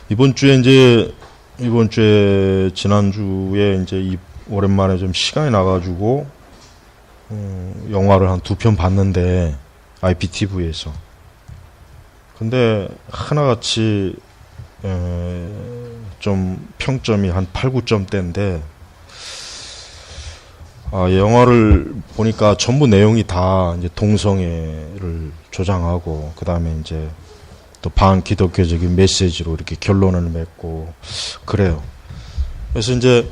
이번 주에 지난주에 이제 오랜만에 좀 시간이 나가지고 영화를 한 2편 봤는데 IPTV에서. 근데 하나같이 좀 평점이 한 8, 9점대인데 영화를 보니까 전부 내용이 다 이제 동성애를 조장하고 그다음에 이제 또 반기독교적인 메시지로 이렇게 결론을 맺고 그래요. 그래서 이제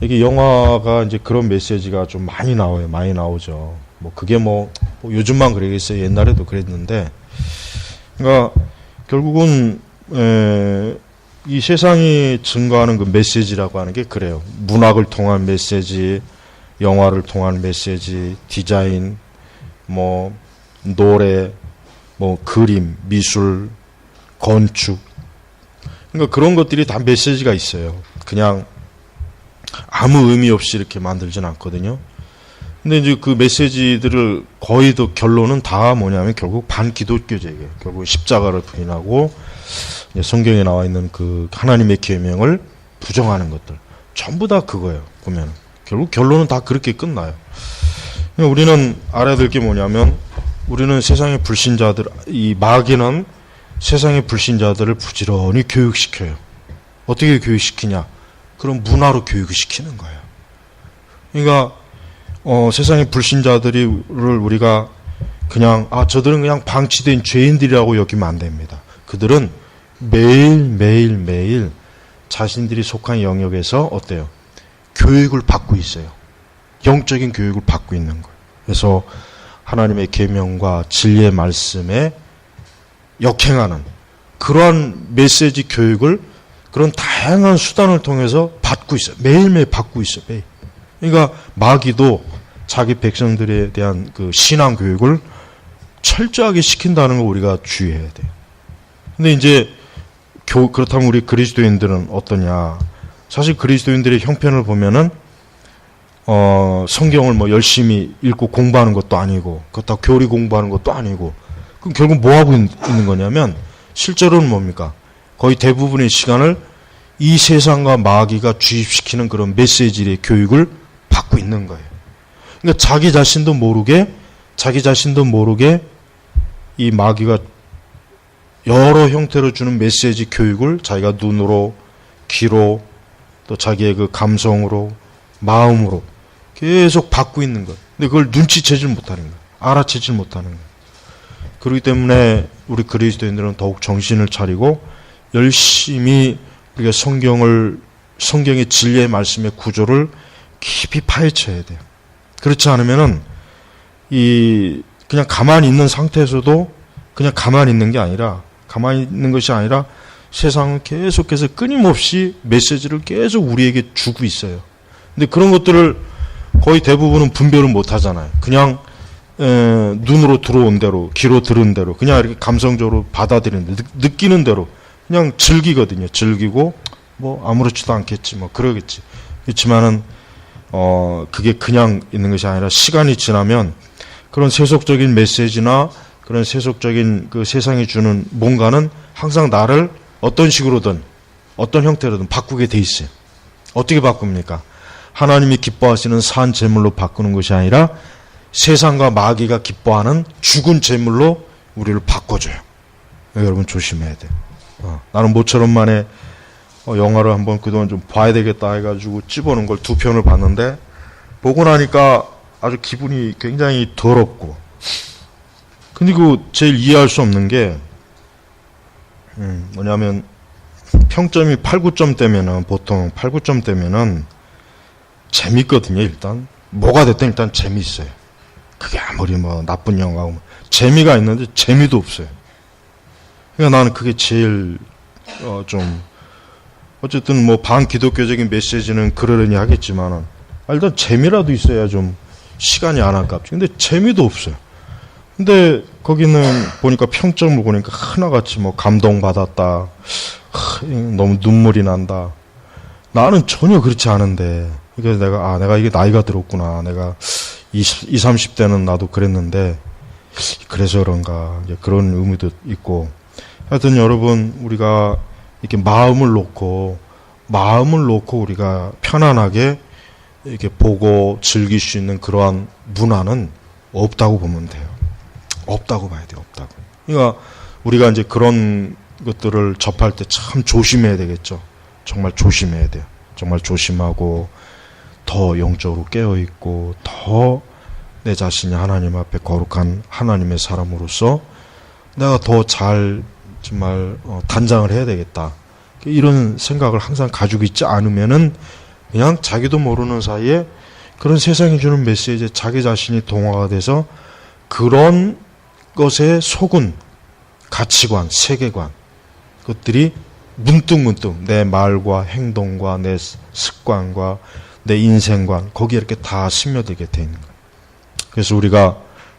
이게 영화가 이제 그런 메시지가 좀 많이 나와요. 많이 나오죠. 뭐 그게 뭐 요즘만 그러겠어요. 옛날에도 그랬는데. 그러니까 결국은 이 세상이 증거하는 그 메시지라고 하는 게 그래요. 문학을 통한 메시지, 영화를 통한 메시지, 디자인, 뭐 노래, 뭐 그림, 미술, 건축. 그러니까 그런 것들이 다 메시지가 있어요. 그냥 아무 의미 없이 이렇게 만들진 않거든요. 근데 이제 그 메시지들을 거의 더 결론은 다 뭐냐면 결국 반기독교적이에요. 결국 십자가를 부인하고 성경에 나와 있는 그 하나님의 계명을 부정하는 것들. 전부 다 그거예요. 보면 결국 결론은 다 그렇게 끝나요. 우리는 알아야 될 게 뭐냐면 우리는 세상의 불신자들, 이 마귀는 세상의 불신자들을 부지런히 교육시켜요. 어떻게 교육시키냐? 그럼 문화로 교육을 시키는 거예요. 그러니까 세상의 불신자들을 우리가 그냥 저들은 그냥 방치된 죄인들이라고 여기면 안 됩니다. 그들은 매일 자신들이 속한 영역에서 어때요? 교육을 받고 있어요. 영적인 교육을 받고 있는 거예요. 그래서 하나님의 계명과 진리의 말씀에 역행하는 그러한 메시지 교육을 그런 다양한 수단을 통해서 받고 있어요. 매일매일 받고 있어요. 매일. 그러니까 마귀도 자기 백성들에 대한 그 신앙 교육을 철저하게 시킨다는 거 우리가 주의해야 돼요. 근데 이제 그렇다면 우리 그리스도인들은 어떠냐? 사실 그리스도인들의 형편을 보면은 성경을 뭐 열심히 읽고 공부하는 것도 아니고 그렇다고 교리 공부하는 것도 아니고 그럼 결국 뭐 하고 있는 거냐면 실제로는 뭡니까? 거의 대부분의 시간을 이 세상과 마귀가 주입시키는 그런 메시지의 교육을 받고 있는 거예요. 그러니까 자기 자신도 모르게 이 마귀가 여러 형태로 주는 메시지 교육을 자기가 눈으로, 귀로, 또 자기의 그 감성으로, 마음으로 계속 받고 있는 것. 근데 그걸 눈치채질 못하는 거예요. 알아채질 못하는 거예요. 그렇기 때문에 우리 그리스도인들은 더욱 정신을 차리고 열심히 우리가 성경의 진리의 말씀의 구조를 깊이 파헤쳐야 돼요. 그렇지 않으면은 그냥 가만히 있는 상태에서도 그냥 가만히 있는 것이 아니라 세상은 계속해서 끊임없이 메시지를 계속 우리에게 주고 있어요. 근데 그런 것들을 거의 대부분은 분별을 못 하잖아요. 그냥 눈으로 들어온 대로, 귀로 들은 대로, 그냥 이렇게 감성적으로 받아들이는 대로, 느끼는 대로 그냥 즐기거든요. 즐기고 뭐 아무렇지도 않겠지, 뭐 그러겠지. 그렇지만은 그게 그냥 있는 것이 아니라 시간이 지나면 그런 세속적인 메시지나 그런 세속적인 그 세상이 주는 뭔가는 항상 나를 어떤 식으로든 어떤 형태로든 바꾸게 돼 있어요. 어떻게 바꿉니까? 하나님이 기뻐하시는 산 제물로 바꾸는 것이 아니라 세상과 마귀가 기뻐하는 죽은 제물로 우리를 바꿔줘요. 여러분 조심해야 돼요. 나는 모처럼 만에 영화를 한번 그동안 좀 봐야 되겠다 해가지고 찝어놓은 걸 2편을 봤는데 보고 나니까 아주 기분이 굉장히 더럽고 근데 그 제일 이해할 수 없는 게 뭐냐면 평점이 8, 9점대면은 보통 8, 9점대면은 재밌거든요. 일단 뭐가 됐든 일단 재미있어요. 그게 아무리 뭐 나쁜 영화고 재미가 있는데 재미도 없어요. 그러니까 나는 그게 제일 좀 어쨌든 뭐 반기독교적인 메시지는 그러려니 하겠지만은 일단 재미라도 있어야 좀 시간이 안 아깝지. 근데 재미도 없어요. 근데 거기는 보니까 평점을 보니까 하나같이 뭐 감동받았다. 너무 눈물이 난다. 나는 전혀 그렇지 않은데. 그래서 내가 이게 나이가 들었구나. 내가 20, 30대는 나도 그랬는데 그래서 그런가. 이제 그런 의미도 있고. 하여튼 여러분 우리가 이렇게 마음을 놓고 우리가 편안하게 이렇게 보고 즐길 수 있는 그러한 문화는 없다고 보면 돼요. 없다고 봐야 돼요. 없다고. 그러니까 우리가 이제 그런 것들을 접할 때 참 조심해야 되겠죠. 정말 조심해야 돼요. 정말 조심하고 더 영적으로 깨어있고 더 내 자신이 하나님 앞에 거룩한 하나님의 사람으로서 내가 더 잘 정말 단장을 해야 되겠다. 이런 생각을 항상 가지고 있지 않으면은 그냥 자기도 모르는 사이에 그런 세상이 주는 메시지에 자기 자신이 동화가 돼서 그런 것에 속은 가치관, 세계관, 그것들이 문득문득 내 말과 행동과 내 습관과 내 인생관, 거기에 이렇게 다 스며들게 돼 있는 거예요. 그래서 우리가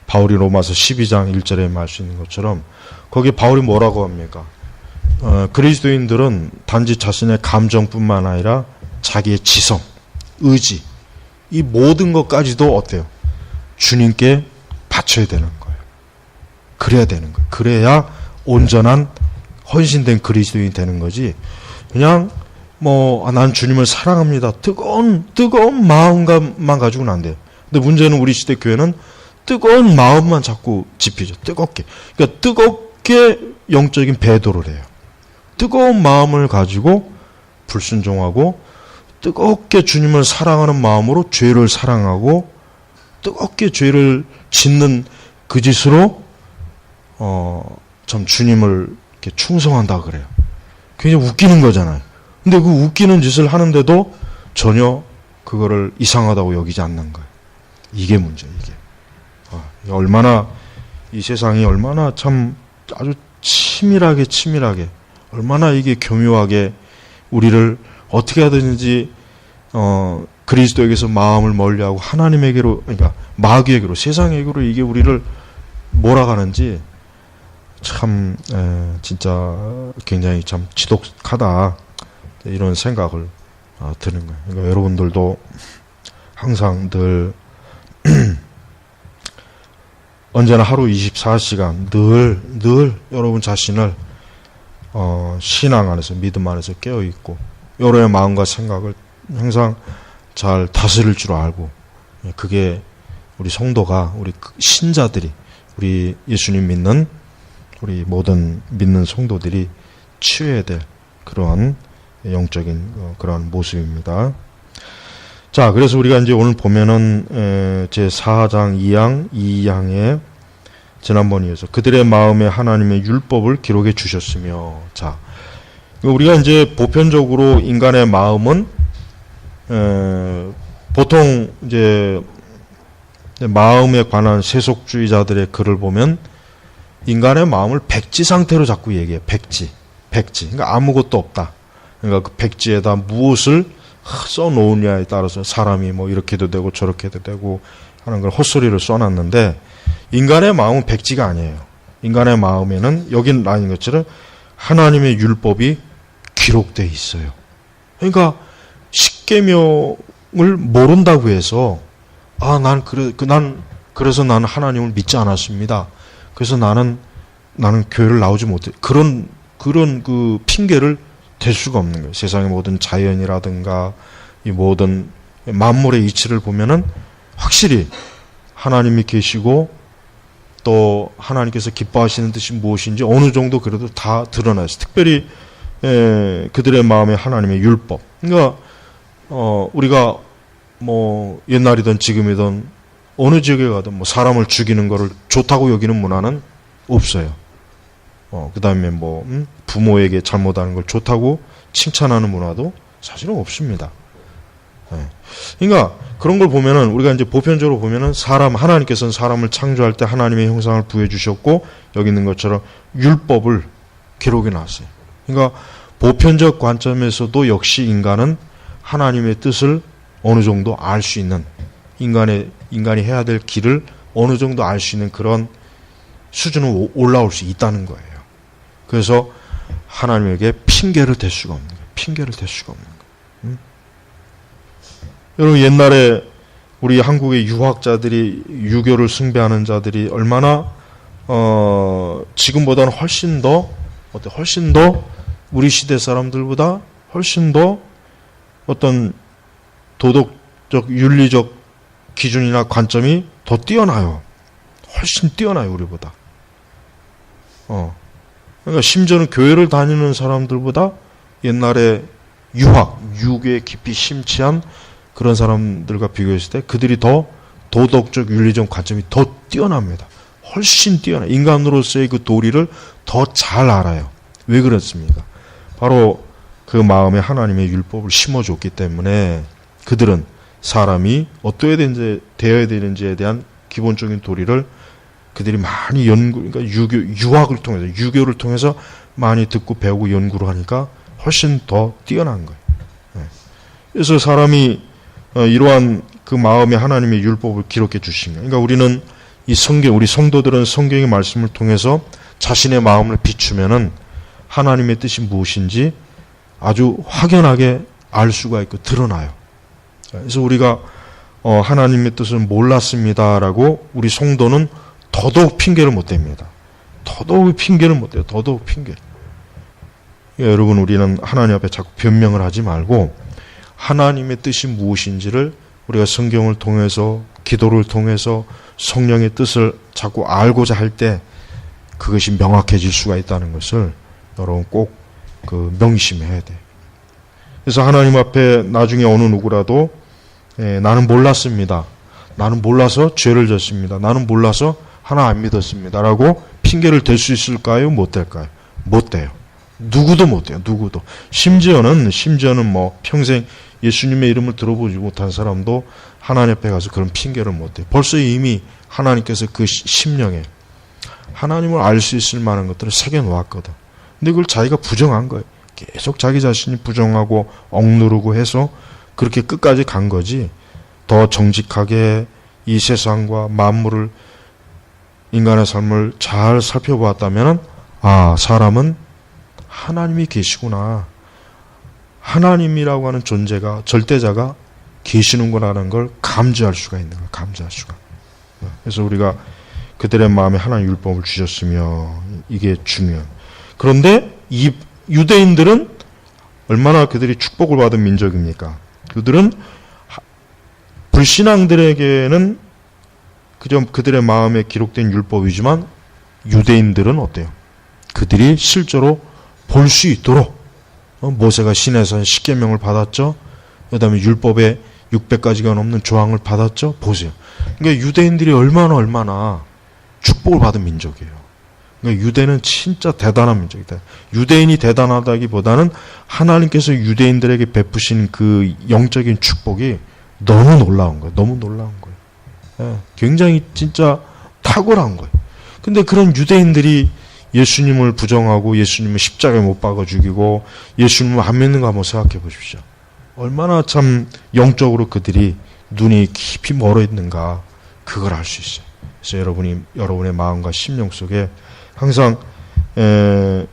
바울이 로마서 12장 1절에 말 수 있는 것처럼 거기 바울이 뭐라고 합니까? 그리스도인들은 단지 자신의 감정뿐만 아니라 자기의 지성, 의지, 이 모든 것까지도 어때요? 주님께 바쳐야 되는 거예요. 그래야 되는 거예요. 그래야 온전한 헌신된 그리스도인이 되는 거지. 그냥 난 주님을 사랑합니다. 뜨거운 마음만 가지고는 안 돼요. 근데 문제는 우리 시대 교회는 뜨거운 마음만 자꾸 짚이죠. 뜨겁게. 그러니까 뜨겁게 영적인 배도를 해요. 뜨거운 마음을 가지고 불순종하고 뜨겁게 주님을 사랑하는 마음으로 죄를 사랑하고 뜨겁게 죄를 짓는 그 짓으로 참 주님을 이렇게 충성한다 그래요. 굉장히 웃기는 거잖아요. 근데 그 웃기는 짓을 하는데도 전혀 그거를 이상하다고 여기지 않는 거예요. 이게 문제예요. 이게 얼마나 이 세상이 얼마나 참 아주 치밀하게 얼마나 이게 교묘하게 우리를 어떻게 하든지 그리스도에게서 마음을 멀리하고 하나님에게로, 그러니까 마귀에게로, 세상에게로 이게 우리를 몰아가는지 참 진짜 굉장히 참 지독하다, 이런 생각을 드는 거예요. 그러니까 여러분들도 항상 늘 언제나 하루 24시간 늘 여러분 자신을 신앙 안에서, 믿음 안에서 깨어있고 여러분의 마음과 생각을 항상 잘 다스릴 줄 알고, 그게 우리 성도가, 우리 신자들이, 우리 예수님 믿는 우리 모든 믿는 성도들이 취해야 될 그러한 영적인 그러한 모습입니다. 자, 그래서 우리가 이제 오늘 보면은 제 4장 2항에 지난번에 이어서 그들의 마음에 하나님의 율법을 기록해 주셨으며, 자, 우리가 이제 보편적으로 인간의 마음은 보통 이제 마음에 관한 세속주의자들의 글을 보면 인간의 마음을 백지 상태로 자꾸 얘기해요. 백지. 그러니까 아무것도 없다. 그러니까 그 백지에다 무엇을 써놓으냐에 따라서 사람이 뭐 이렇게도 되고 저렇게도 되고 하는 걸 헛소리를 써놨는데, 인간의 마음은 백지가 아니에요. 인간의 마음에는 여긴 아닌 것처럼 하나님의 율법이 기록되어 있어요. 그러니까 십계명을 모른다고 해서 그래서 나는 하나님을 믿지 않았습니다. 그래서 나는 교회를 나오지 못해. 그런 그 핑계를 댈 수가 없는 거예요. 세상의 모든 자연이라든가 이 모든 만물의 이치를 보면은 확실히 하나님이 계시고 또 하나님께서 기뻐하시는 뜻이 무엇인지 어느 정도 그래도 다 드러나요. 특별히 그들의 마음에 하나님의 율법. 그러니까 우리가 뭐 옛날이든 지금이든 어느 지역에 가든 뭐 사람을 죽이는 거를 좋다고 여기는 문화는 없어요. 그 다음에 뭐 부모에게 잘못하는 걸 좋다고 칭찬하는 문화도 사실은 없습니다. 그러니까 그런 걸 보면은 우리가 이제 보편적으로 보면은 하나님께서는 사람을 창조할 때 하나님의 형상을 부여 주셨고 여기 있는 것처럼 율법을 기록해 놨어요. 그러니까 보편적 관점에서도 역시 인간은 하나님의 뜻을 어느 정도 알 수 있는, 인간이 해야 될 길을 어느 정도 알 수 있는 그런 수준으로 올라올 수 있다는 거예요. 그래서 하나님에게 핑계를 댈 수가 없는 거예요. 여러분, 옛날에 우리 한국의 유학자들이, 유교를 숭배하는 자들이 얼마나 지금보다는 훨씬 더 우리 시대 사람들보다 훨씬 더 어떤 도덕적, 윤리적 기준이나 관점이 더 뛰어나요. 훨씬 뛰어나요, 우리보다. 그러니까 심지어는 교회를 다니는 사람들보다 옛날에 유교에 깊이 심취한 그런 사람들과 비교했을 때 그들이 더 도덕적, 윤리적 관점이 더 뛰어납니다. 훨씬 뛰어나. 인간으로서의 그 도리를 더 잘 알아요. 왜 그렇습니까? 바로 그 마음에 하나님의 율법을 심어줬기 때문에 그들은 사람이 어떠해야 되어야 되는지에 대한 기본적인 도리를 그들이 많이 그러니까 유학을 통해서, 유교를 통해서 많이 듣고 배우고 연구를 하니까 훨씬 더 뛰어난 거예요. 그래서 사람이 이러한 그 마음에 하나님의 율법을 기록해 주신 거예요. 그러니까 우리는 이 성경, 우리 성도들은 성경의 말씀을 통해서 자신의 마음을 비추면은 하나님의 뜻이 무엇인지 아주 확연하게 알 수가 있고 드러나요. 그래서 우리가 하나님의 뜻을 몰랐습니다라고 우리 성도는 더더욱 핑계를 못 댑니다. 더더욱 핑계를 못 대요. 더더욱 핑계. 여러분, 우리는 하나님 앞에 자꾸 변명을 하지 말고 하나님의 뜻이 무엇인지를 우리가 성경을 통해서, 기도를 통해서 성령의 뜻을 자꾸 알고자 할 때 그것이 명확해질 수가 있다는 것을 여러분 꼭 명심해야 돼요. 그래서 하나님 앞에 나중에 어느 누구라도 나는 몰랐습니다. 나는 몰라서 죄를 졌습니다. 나는 몰라서 하나 안 믿었습니다. 라고 핑계를 댈 수 있을까요? 못 될까요? 못 돼요. 누구도 못 돼요. 누구도. 심지어는 뭐 평생 예수님의 이름을 들어보지 못한 사람도 하나님 앞에 가서 그런 핑계를 못 돼요. 벌써 이미 하나님께서 그 심령에 하나님을 알 수 있을 만한 것들을 새겨놓았거든. 근데 그걸 자기가 부정한 거예요. 계속 자기 자신이 부정하고 억누르고 해서 그렇게 끝까지 간 거지. 더 정직하게 이 세상과 만물을, 인간의 삶을 잘 살펴보았다면 사람은 하나님이 계시구나. 하나님이라고 하는 존재가, 절대자가 계시는구나라는 걸 감지할 수가 있는 거예요. 감지할 수가. 그래서 우리가 그들의 마음에 하나님 율법을 주셨으며 이게 중요해요. 그런데 이 유대인들은 얼마나 그들이 축복을 받은 민족입니까? 그들은 불신앙들에게는 그저 그들의 마음에 기록된 율법이지만 유대인들은 어때요? 그들이 실제로 볼 수 있도록 모세가 시내에서 10계명을 받았죠. 그 다음에 율법에 600가지가 넘는 조항을 받았죠. 보세요. 그러니까 유대인들이 얼마나 축복을 받은 민족이에요. 그러니까 유대는 진짜 대단한 민족이다. 유대인이 대단하다기보다는 하나님께서 유대인들에게 베푸신 그 영적인 축복이 너무 놀라운 거예요. 너무 놀라운 거예요. 굉장히 진짜 탁월한 거예요. 근데 그런 유대인들이 예수님을 부정하고 예수님을 십자가에 못 박아 죽이고 예수님을 안 믿는가 한번 생각해 보십시오. 얼마나 참 영적으로 그들이 눈이 깊이 멀어 있는가, 그걸 알 수 있어요. 그래서 여러분의 마음과 심령 속에 항상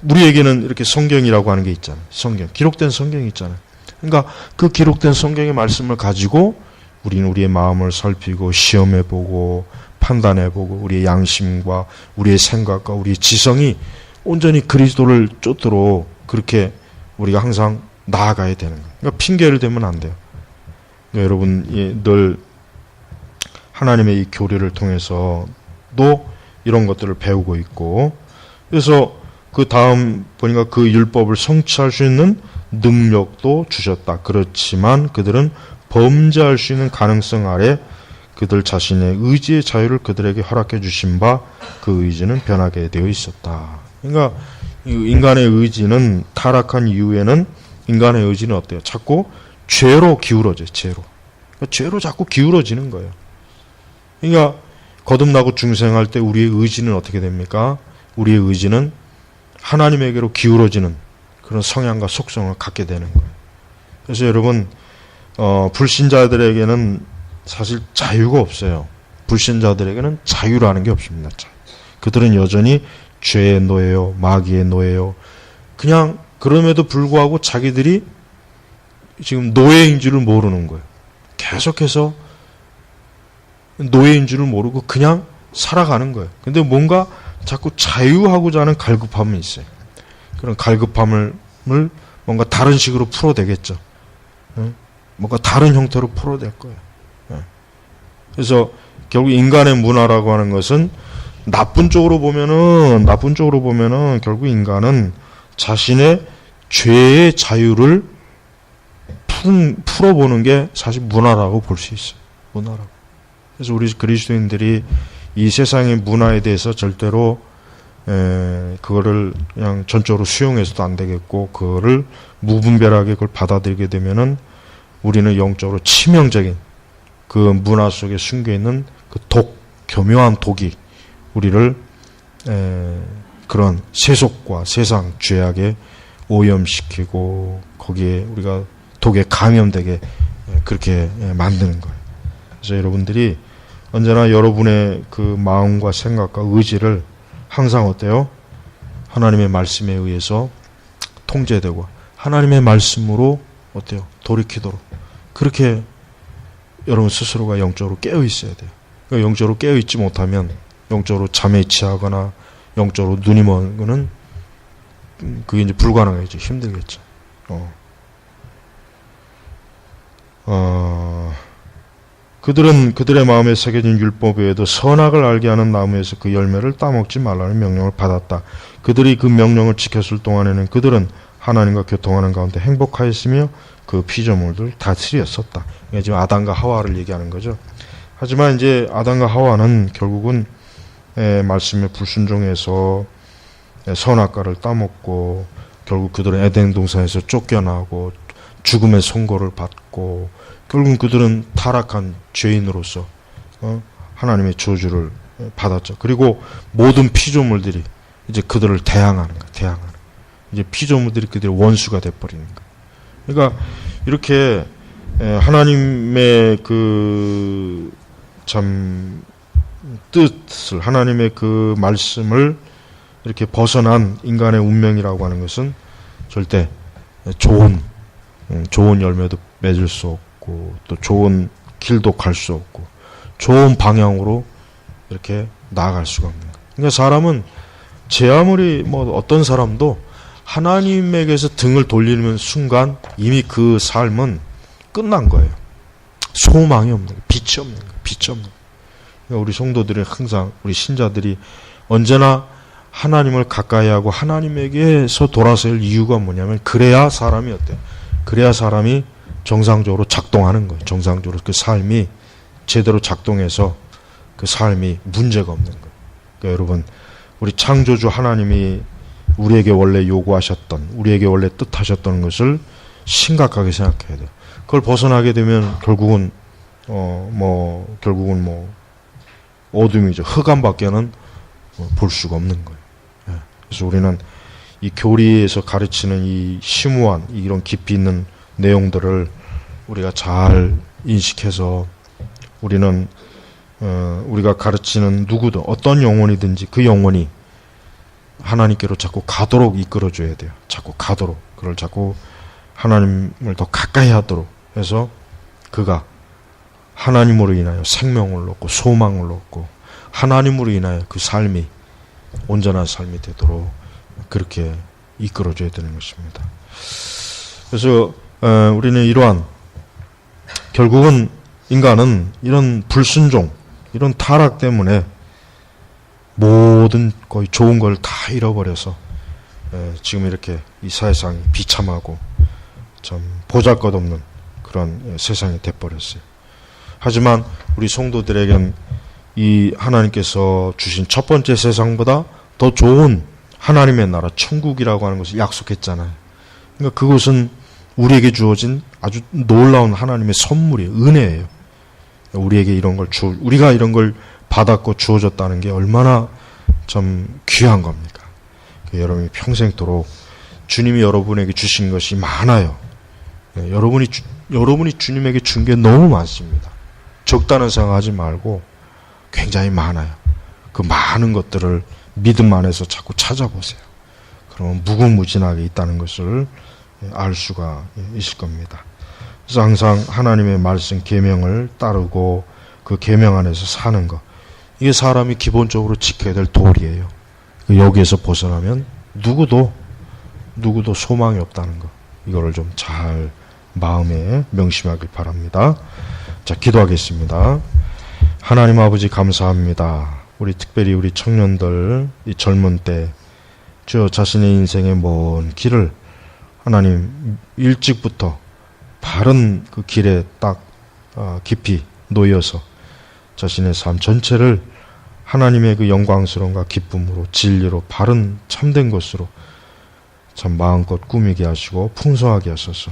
우리에게는 이렇게 성경이라고 하는 게 있잖아요. 성경, 기록된 성경이 있잖아요. 그러니까 그 기록된 성경의 말씀을 가지고 우리는 우리의 마음을 살피고 시험해보고 판단해보고 우리의 양심과 우리의 생각과 우리의 지성이 온전히 그리스도를 쫓도록 그렇게 우리가 항상 나아가야 되는 거예요. 그러니까 핑계를 대면 안 돼요. 그러니까 여러분 늘 하나님의 이 교리를 통해서도 이런 것들을 배우고 있고, 그래서 그 다음 보니까 그 율법을 성취할 수 있는 능력도 주셨다. 그렇지만 그들은 범죄할 수 있는 가능성 아래 그들 자신의 의지의 자유를 그들에게 허락해 주신 바 그 의지는 변하게 되어 있었다. 그러니까 인간의 의지는 타락한 이후에는 인간의 의지는 어때요? 자꾸 죄로 기울어져요. 죄로. 그러니까 죄로 자꾸 기울어지는 거예요. 그러니까 거듭나고 중생할 때 우리의 의지는 어떻게 됩니까? 우리의 의지는 하나님에게로 기울어지는 그런 성향과 속성을 갖게 되는 거예요. 그래서 여러분 불신자들에게는 사실 자유가 없어요. 불신자들에게는 자유라는 게 없습니다. 그들은 여전히 죄의 노예요, 마귀의 노예요. 그냥 그럼에도 불구하고 자기들이 지금 노예인 줄을 모르는 거예요. 계속해서 노예인 줄을 모르고 그냥 살아가는 거예요. 근데 뭔가 자꾸 자유하고자 하는 갈급함이 있어요. 그런 갈급함을 뭔가 다른 식으로 풀어대겠죠. 뭔가 다른 형태로 풀어댈 거예요. 그래서 결국 인간의 문화라고 하는 것은 나쁜 쪽으로 보면은 결국 인간은 자신의 죄의 자유를 풀어보는 게 사실 문화라고 볼 수 있어요. 문화라고. 그래서 우리 그리스도인들이 이 세상의 문화에 대해서 절대로 그거를 그냥 전적으로 수용해서도 안 되겠고, 그거를 무분별하게 그걸 받아들이게 되면은 우리는 영적으로 치명적인 그 문화 속에 숨겨 있는 그 교묘한 독이 우리를 그런 세속과 세상 죄악에 오염시키고 거기에 우리가 독에 감염되게 그렇게 만드는 거예요. 그래서 여러분들이 언제나 여러분의 그 마음과 생각과 의지를 항상 어때요? 하나님의 말씀에 의해서 통제되고 하나님의 말씀으로 어때요? 돌이키도록 그렇게 여러분 스스로가 영적으로 깨어 있어야 돼요. 그러니까 영적으로 깨어 있지 못하면 영적으로 잠에 취하거나 영적으로 눈이 먼 거는 그게 이제 불가능하겠죠. 힘들겠죠. 그들은 그들의 마음에 새겨진 율법 외에도 선악을 알게 하는 나무에서 그 열매를 따먹지 말라는 명령을 받았다. 그들이 그 명령을 지켰을 동안에는 그들은 하나님과 교통하는 가운데 행복하였으며 그 피조물들 다스렸었다. 그러니까 지금 아담과 하와를 얘기하는 거죠. 하지만 이제 아담과 하와는 결국은 말씀에 불순종해서 선악과를 따먹고 결국 그들은 에덴 동산에서 쫓겨나고 죽음의 선고를 받고 결국은 그들은 타락한 죄인으로서 하나님의 저주를 받았죠. 그리고 모든 피조물들이 이제 그들을 대항하는 거예요. 대항하는. 이제 피조물들이 그들의 원수가 돼버리는 거예요. 그러니까 이렇게 하나님의 그 참 뜻을 하나님의 그 말씀을 이렇게 벗어난 인간의 운명이라고 하는 것은 절대 좋은 열매도 맺을 수 없고 또 좋은 길도 갈 수 없고 좋은 방향으로 이렇게 나아갈 수가 없는 거예요. 그러니까 사람은 제 아무리 뭐 어떤 사람도 하나님에게서 등을 돌리는 순간 이미 그 삶은 끝난 거예요. 소망이 없는 거예요. 빛이 없는 거예요. 빛이 없는 거예요. 그러니까 우리 성도들이 항상 우리 신자들이 언제나 하나님을 가까이 하고 하나님에게서 돌아설 이유가 뭐냐면 그래야 사람이 어때요? 그래야 사람이 정상적으로 작동하는 거예요. 정상적으로 그 삶이 제대로 작동해서 그 삶이 문제가 없는 거예요. 그러니까 여러분 우리 창조주 하나님이 우리에게 원래 요구하셨던 우리에게 원래 뜻하셨던 것을 심각하게 생각해야 돼요. 그걸 벗어나게 되면 결국은 어둠이죠. 흑암밖에는 볼 수가 없는 거예요. 그래서 우리는 이 교리에서 가르치는 이 심오한 이런 깊이 있는 내용들을 우리가 잘 인식해서 우리는 우리가 가르치는 누구도 어떤 영혼이든지 그 영혼이 하나님께로 자꾸 가도록 이끌어줘야 돼요. 자꾸 가도록. 그걸 자꾸 하나님을 더 가까이 하도록 해서 그가 하나님으로 인하여 생명을 얻고 소망을 얻고 하나님으로 인하여 그 삶이 온전한 삶이 되도록 그렇게 이끌어줘야 되는 것입니다. 그래서 우리는 이러한 결국은 인간은 이런 불순종, 이런 타락 때문에 모든 거의 좋은 걸 다 잃어버려서 지금 이렇게 이 세상이 비참하고 참 보잘것없는 그런 세상이 돼버렸어요. 하지만 우리 성도들에겐 이 하나님께서 주신 첫 번째 세상보다 더 좋은 하나님의 나라 천국이라고 하는 것을 약속했잖아요. 그러니까 그것은 우리에게 주어진 아주 놀라운 하나님의 선물이에요. 은혜예요. 우리에게 이런 걸 우리가 이런 걸 받았고 주어졌다는 게 얼마나 참 귀한 겁니까? 여러분이 평생토록 주님이 여러분에게 주신 것이 많아요. 여러분이 주님에게 준 게 너무 많습니다. 적다는 생각하지 말고 굉장히 많아요. 그 많은 것들을 믿음 안에서 자꾸 찾아보세요. 그러면 무궁무진하게 있다는 것을 알 수가 있을 겁니다. 그래서 항상 하나님의 말씀 계명을 따르고 그 계명 안에서 사는 것, 이게 사람이 기본적으로 지켜야 될 도리예요. 여기에서 벗어나면 누구도 누구도 소망이 없다는 것, 이거를 좀 잘 마음에 명심하길 바랍니다. 자, 기도하겠습니다. 하나님 아버지 감사합니다. 우리 특별히 우리 청년들 이 젊은 때 저 자신의 인생의 먼 길을 하나님 일찍부터 바른 그 길에 딱 깊이 놓여서 자신의 삶 전체를 하나님의 그 영광스러움과 기쁨으로 진리로 바른 참된 것으로 참 마음껏 꾸미게 하시고 풍성하게 하셔서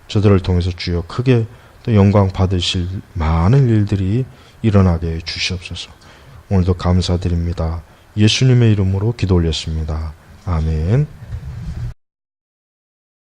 저들을 통해서 주여 크게 또 영광 받으실 많은 일들이 일어나게 해 주시옵소서. 오늘도 감사드립니다. 예수님의 이름으로 기도 올렸습니다. 아멘.